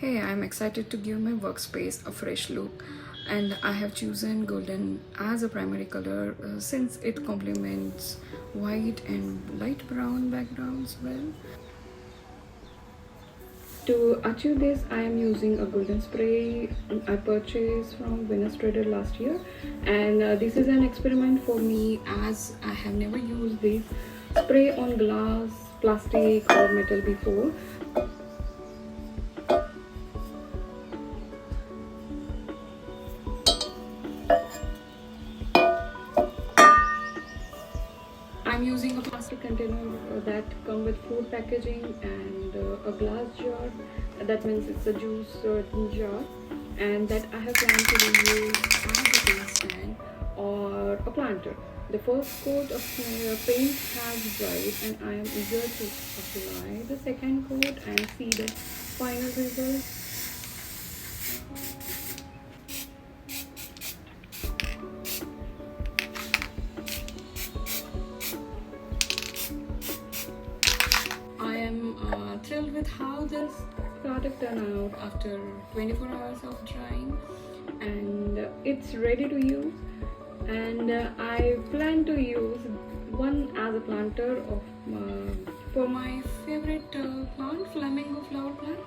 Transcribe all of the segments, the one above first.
Hey, I'm excited to give my workspace a fresh look, and I have chosen golden as a primary color since it complements white and light brown backgrounds well. To achieve this, I am using a golden spray I purchased from Venus Trader last year, and this is an experiment for me as I have never used this spray on glass, plastic, or metal before. I'm using a plastic container that come with food packaging and a glass jar. That means it's a juice jar, and that I have planned to use as a paint stand or a planter. The first coat of paint has dried, and I am eager to apply the second coat and see the final result. I am thrilled with how this product turned out after 24 hours of drying, and it's ready to use. And I plan to use one as a planter of for my favorite plant, flamingo flower plant.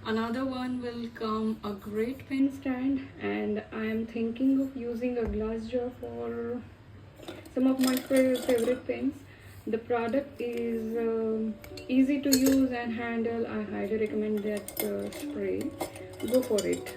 Another one will come a great pen stand, and I am thinking of using a glass jar for some of my favorite pens. The product is easy to use and handle. I highly recommend that spray. Go for it.